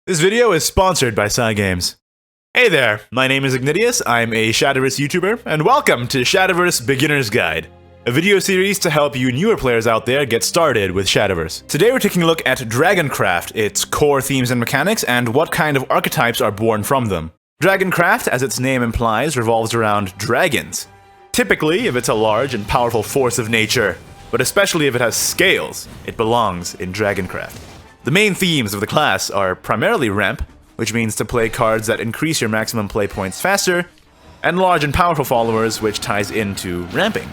This video is sponsored by Cygames. Hey there, my name is Ignideus, I'm a Shadowverse YouTuber, and welcome to Shadowverse Beginner's Guide, a video series to help you newer players out there get started with Shadowverse. Today we're taking a look at Dragoncraft, its core themes and mechanics, and what kind of archetypes are born from them. Dragoncraft, as its name implies, revolves around dragons. Typically, if it's a large and powerful force of nature, but especially if it has scales, it belongs in Dragoncraft. The main themes of the class are primarily ramp, which means to play cards that increase your maximum play points faster, and large and powerful followers, which ties into ramping.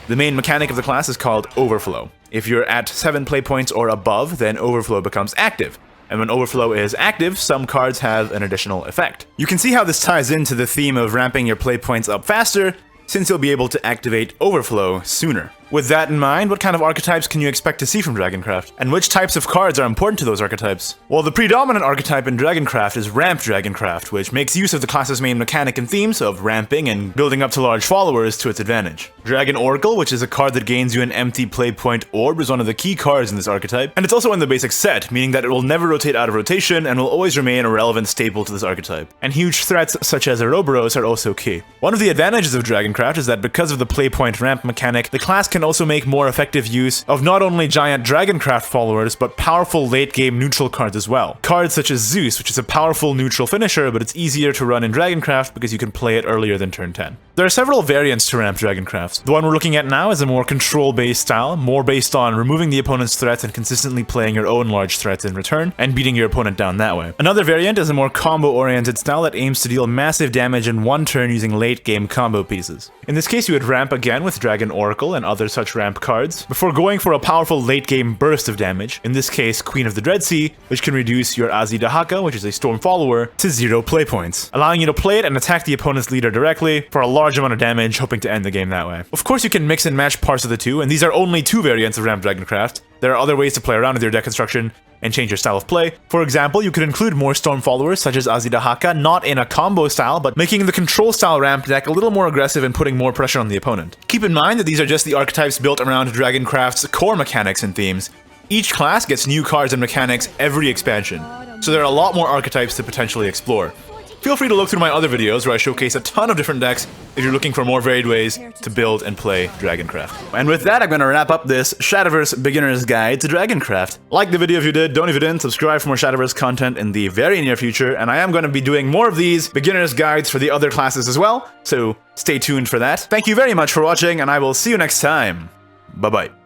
The main mechanic of the class is called Overflow. If you're at 7 play points or above, then Overflow becomes active. And when Overflow is active, some cards have an additional effect. You can see how this ties into the theme of ramping your play points up faster, since you'll be able to activate Overflow sooner. With that in mind, what kind of archetypes can you expect to see from Dragoncraft? And which types of cards are important to those archetypes? Well, the predominant archetype in Dragoncraft is Ramp Dragoncraft, which makes use of the class's main mechanic and themes of ramping and building up to large followers to its advantage. Dragon Oracle, which is a card that gains you an empty play point orb, is one of the key cards in this archetype, and it's also in the basic set, meaning that it will never rotate out of rotation and will always remain a relevant staple to this archetype. And huge threats such as Ouroboros are also key. One of the advantages of Dragoncraft is that because of the play point ramp mechanic, the class can also make more effective use of not only giant Dragoncraft followers, but powerful late-game neutral cards as well. Cards such as Zeus, which is a powerful neutral finisher, but it's easier to run in Dragoncraft because you can play it earlier than turn 10. There are several variants to ramp Dragoncraft. The one we're looking at now is a more control-based style, more based on removing the opponent's threats and consistently playing your own large threats in return, and beating your opponent down that way. Another variant is a more combo-oriented style that aims to deal massive damage in one turn using late-game combo pieces. In this case, you would ramp again with Dragon Oracle and other such ramp cards, before going for a powerful late-game burst of damage, in this case Queen of the Dreadsea, which can reduce your Azidahaka, which is a storm follower, to 0 play points, allowing you to play it and attack the opponent's leader directly for a large amount of damage, hoping to end the game that way. Of course, you can mix and match parts of the two, and these are only 2 variants of Ramp Dragoncraft. There are other ways to play around with your deck construction and change your style of play. For example, you could include more storm followers such as Azidahaka, not in a combo style, but making the control style ramp deck a little more aggressive and putting more pressure on the opponent. Keep in mind that these are just the archetypes built around Dragoncraft's core mechanics and themes. Each class gets new cards and mechanics every expansion, so there are a lot more archetypes to potentially explore. Feel free to look through my other videos where I showcase a ton of different decks if you're looking for more varied ways to build and play Dragoncraft. And with that, I'm going to wrap up this Shadowverse Beginner's Guide to Dragoncraft. Like the video if you did, don't if you didn't, subscribe for more Shadowverse content in the very near future, and I am going to be doing more of these Beginner's Guides for the other classes as well, so stay tuned for that. Thank you very much for watching, and I will see you next time. Bye-bye.